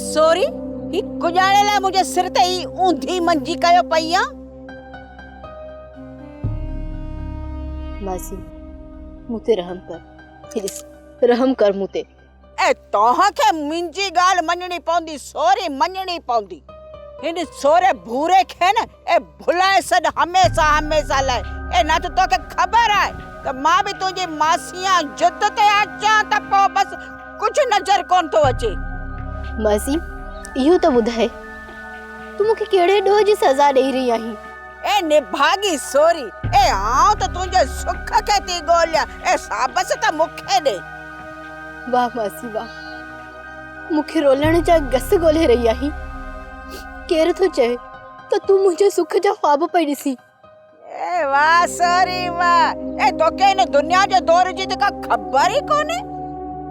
Sorry ही कुजाणे ला मुझे सिर ते ही ऊंधी मंजी कयो पईया। मासी मुते रहम कर, प्लीज रहम कर मुते। ए तोहा के मुंजी गाल मञणी पवंदी, सोरी मञणी पवंदी। हिन सोरे भूरे खे न ए भुलाए सड हमेशा हमेशा लाए। ए ना तो तोके खबर है त मां भी तुझी मासियां जुद ते अचा त पो बस कुछ नजर कोन तो अचे। मासी इहो तो बुधाए तू मुके केड़े डोह जी सजा दे रही आही। ए निभागी सोरी, ए आऊं तो तुझे सुख के ती गोलिया, ए साबस त मुखे दे। वाह मासी वाह, मुखे रोलण जा गस गोले रही आही। केर तो चए तो तू मुझे सुख जा ख्वाब पई दिसी। ए वाह सोरी वाह, ए तोके इन दुनिया जे दौर जी त खबर ही कोने।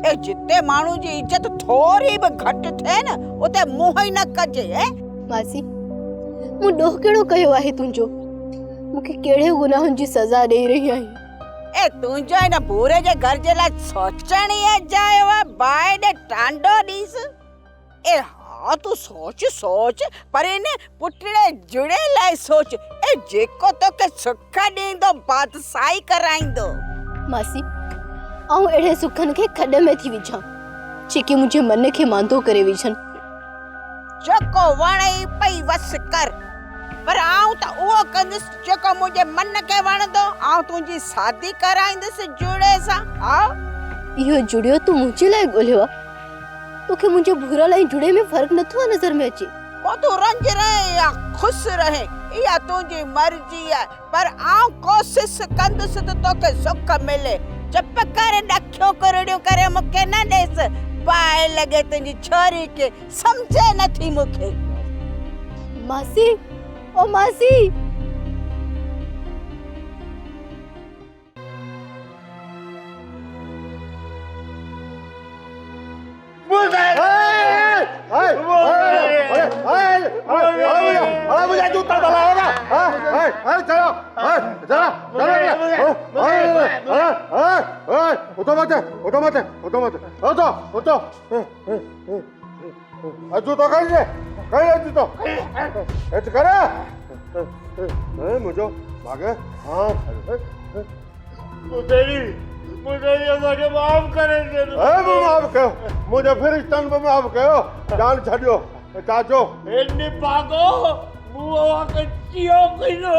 ए जिते मानू जी इज्जत थोड़ी भी घट थे न उते मुंह ही न कजे। है मासी मु डोह केड़ो कयो आहे तुंजो, मुखे केड़े गुनाहन जी सजा दे रही आही। ए तुंजो इन पूरे जे घर जे ला सोचणी है जायो बाय दे टांडो दीस। ए हाँ तू सोच सोच, पर इने पुटड़े जुड़े लाए सोच। ए जेको तो के सुख दींदो बादशाही कराइंदो। मासी आऊं एड़े सुखन के खड में थी विझां जेके मुझे मन के मांदो करे विझन। जेको वणे पई वस कर, पर आऊं त उहो कंदस जेको मुझे मन के वणदो। आऊं तुंजी शादी कराइंदस जुड़े सा। आ इहो जुड़ियो तू मुझे लाए गोलियो, तोखे मुझे भूरा लाई जुड़े में फर्क नथो नजर में अचे। को तू रंज रहे या खुश रहे या तुंजी मर्जी है, पर आऊं कोशिश कंदस त तोके सुख मिले। चप कर डखियो करड़ियो करे मुके न देस, पाए लगे तुंजी छोरी के समझे नथी मुके। मासी ओ मासी मुझे जूता दलाओगा। चलो उठो मत उठो मत उठो मत उठो उठो। जूतो कर जूतो ऐसे करे मुझे भागे। हाँ मुझे माफ करे, माफ कयो मुझे फिर स्तन में माफ कयो। जान छड़ियो चाचो इन्नी पागो मुआ के चियो किनो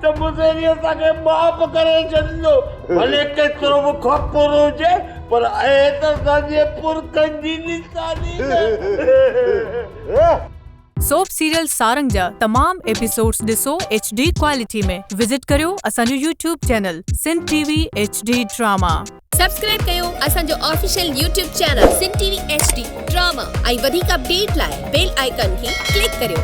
तो मुझे ये ताके माफ करे जन्नो। भले के तुम खपुरो जे पर ए तो सजे पुर कंजी निशानी। सोप सीरियल सारंग जा तमाम एपिसोड्स ॾिसो HD क्वालिटी में। विजिट करियो असांजो YouTube channel Sindh TV HD drama. Subscribe कयो असांजो official YouTube channel Sindh TV HD drama. ऐं वधीक अपडेट लाइ बेल आइकन खे क्लिक करियो।